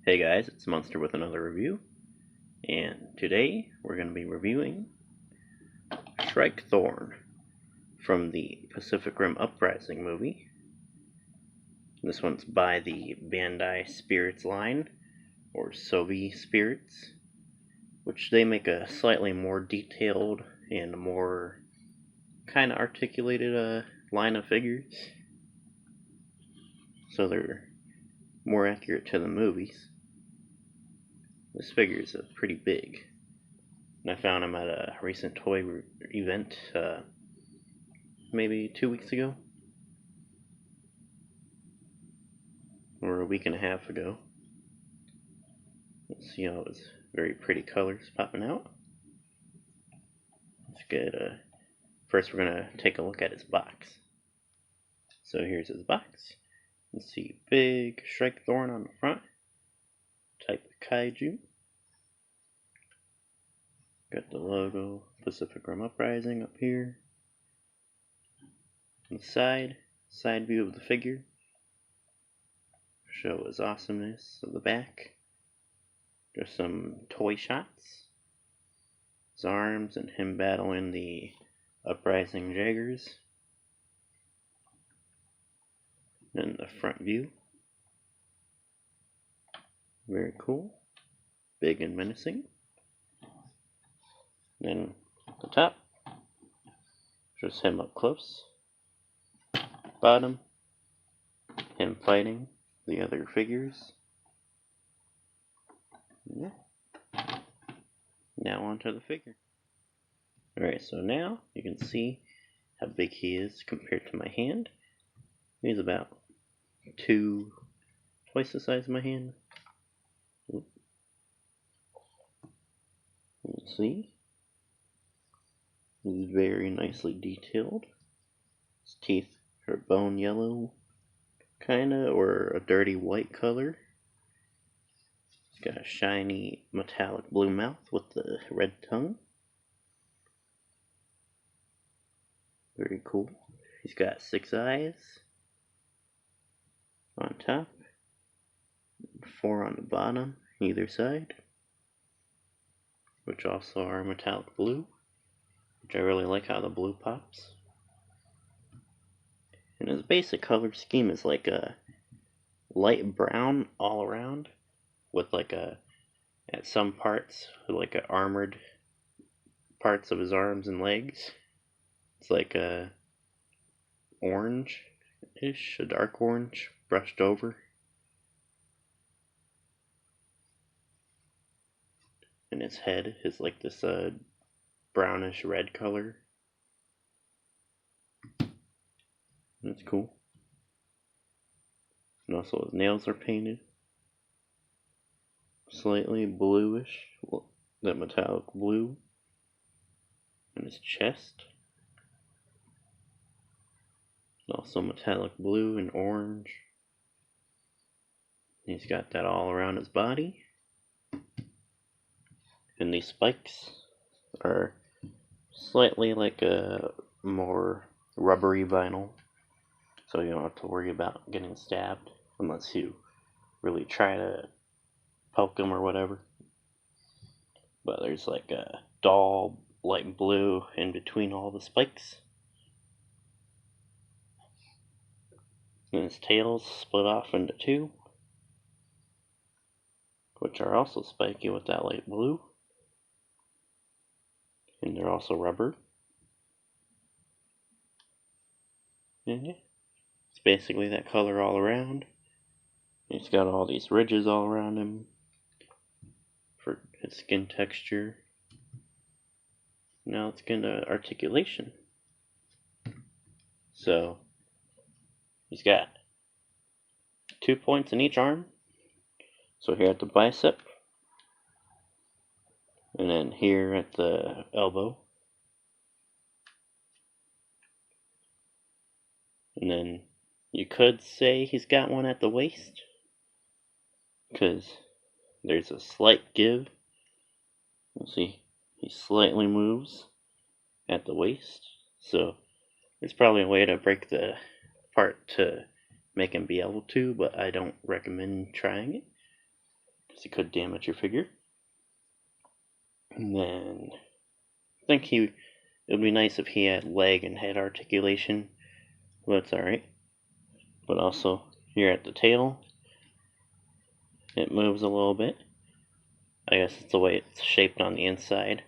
Hey guys, it's Monster with another review, and today we're going to be reviewing SHRIKETHORN from the Pacific Rim Uprising movie. This one's by the BANDAI Spirits line, or SOFVI Spirits, which they make a slightly more detailed and more kind of articulated line of figures, so they're more accurate to the movies. This figure is pretty big, and I found him at a recent toy event maybe 2 weeks ago, or a week and a half ago. Let's see all his very pretty colors popping out. Let's get first we're gonna take a look at his box. So here's his box. Let's see, big SHRIKETHORN on the front, type of kaiju. Got the logo, Pacific Rim Uprising up here. On the side view of the figure. Show his awesomeness of the back. Just some toy shots. His arms and him battling the uprising Jaggers. Then the front view. Very cool. Big and menacing. Then the top. Just him up close. Bottom. Him fighting the other figures. Yeah. Now onto the figure. Alright, so now you can see how big he is compared to my hand. He's about twice the size of my hand. Let's see. He's very nicely detailed. His teeth are bone yellow, kinda, or a dirty white color. He's got a shiny metallic blue mouth with the red tongue. Very cool. He's got 6 eyes on top, 4 on the bottom, either side, which also are metallic blue, which I really like how the blue pops. And his basic color scheme is like a light brown all around, with like at some parts, like a armored parts of his arms and legs. It's like a orange-ish, a dark orange, brushed over. And his head is like this brownish red color. That's cool. And also his nails are painted slightly bluish, that metallic blue. And his chest, also metallic blue and orange. He's got that all around his body. And these spikes are slightly like a more rubbery vinyl, so you don't have to worry about getting stabbed unless you really try to poke them or whatever. But there's like a dull light blue in between all the spikes. And his tail's split off into 2, which are also spiky with that light blue. And they're also rubber. And yeah, it's basically that color all around. He's got all these ridges all around him for his skin texture. Now let's get into articulation. So he's got 2 points in each arm. So here at the bicep, and then here at the elbow, and then you could say he's got one at the waist, because there's a slight give. You'll see he slightly moves at the waist, so there's probably a way to break the part to make him be able to, but I don't recommend trying it. because he could damage your figure. And then I think it would be nice if he had leg and head articulation, but that's alright. But also, here at the tail, it moves a little bit. I guess it's the way it's shaped on the inside.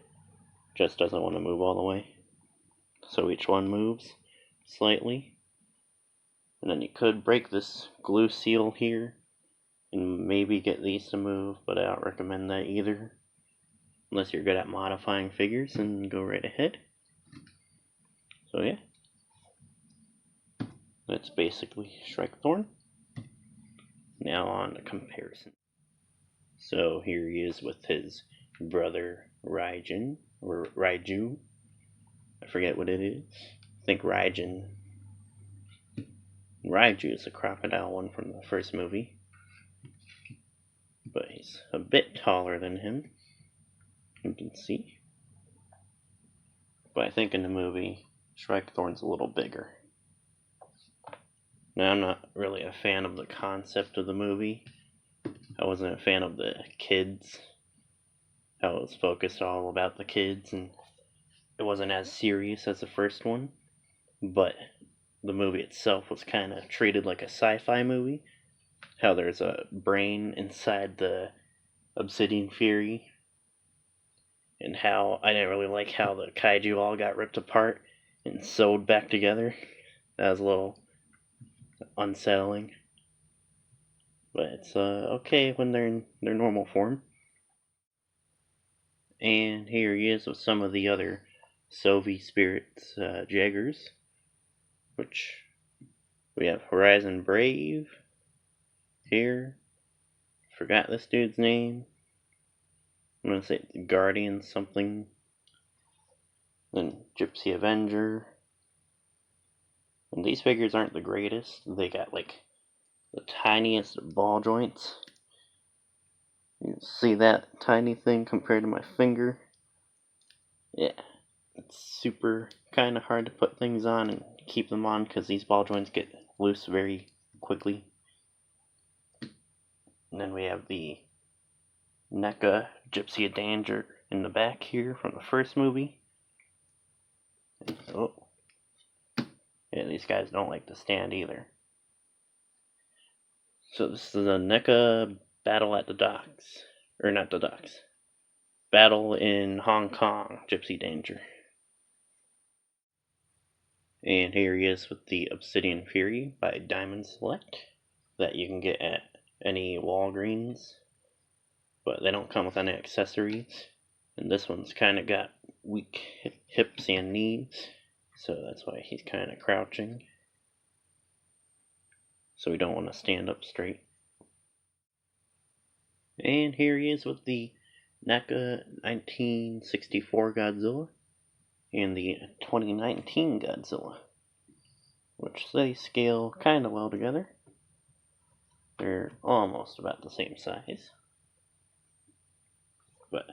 Just doesn't want to move all the way. So each one moves slightly. And then you could break this glue seal here and maybe get these to move, but I don't recommend that either. Unless you're good at modifying figures, and go right ahead. So yeah. That's basically SHRIKETHORN. Now on to comparison. So here he is with his brother Raijin, or Raiju. I forget what it is. I think Raijin. Raiju is a crocodile one from the first movie. But he's a bit taller than him, you can see. But I think in the movie, SHRIKETHORN's a little bigger. Now, I'm not really a fan of the concept of the movie. I wasn't a fan of the kids. How it was focused all about the kids, and it wasn't as serious as the first one. But the movie itself was kind of treated like a sci-fi movie. How there's a brain inside the Obsidian Fury. And how I didn't really like how the kaiju all got ripped apart and sewed back together. That was a little unsettling. But it's okay when they're in their normal form. And here he is with some of the other SOFVI Spirits Jaggers, which we have Horizon Brave here. Forgot this dude's name. I'm gonna say Guardian something. Then Gypsy Avenger. And these figures aren't the greatest. They got like the tiniest ball joints. You can see that tiny thing compared to my finger. Yeah, it's super kind of hard to put things on and keep them on because these ball joints get loose very quickly. And then we have the NECA Gypsy Danger in the back here from the first movie. Oh, yeah, these guys don't like to stand either. So this is a NECA Battle at the Docks. Or not the docks. Battle in Hong Kong, Gypsy Danger. And here he is with the Obsidian Fury by Diamond Select that you can get at any Walgreens, but they don't come with any accessories. And this one's kind of got weak hips and knees, so that's why he's kind of crouching. So we don't want to stand up straight. And here he is with the NECA 1964 Godzilla and the 2019 Godzilla, which they scale kind of well together. They're almost about the same size, but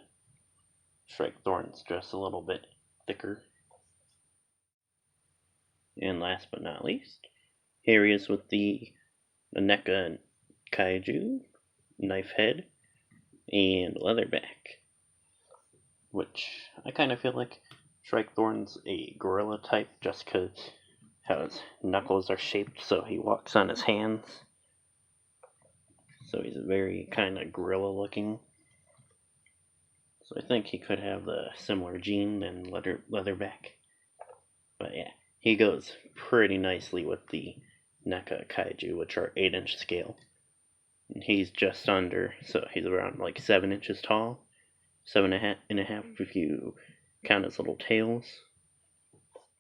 SHRIKETHORN's just a little bit thicker. And last but not least, here he is with the NECA Kaiju, Knife Head, and Leatherback, which I kind of feel like SHRIKETHORN's a gorilla type just because how his knuckles are shaped so he walks on his hands. So he's very kind of gorilla looking. So I think he could have the similar gene than Leatherback. But yeah, he goes pretty nicely with the NECA Kaiju, which are 8-inch scale. And he's just under, so he's around like 7 inches tall. 7.5 if you count his little tails.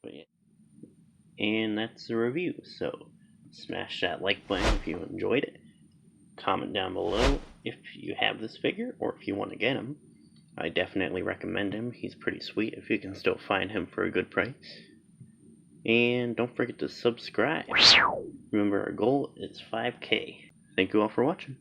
But yeah. And that's the review. So smash that like button if you enjoyed it. Comment down below if you have this figure or if you want to get him. I definitely recommend him. He's pretty sweet if you can still find him for a good price. And don't forget to subscribe. Remember, our goal is 5K. Thank you all for watching.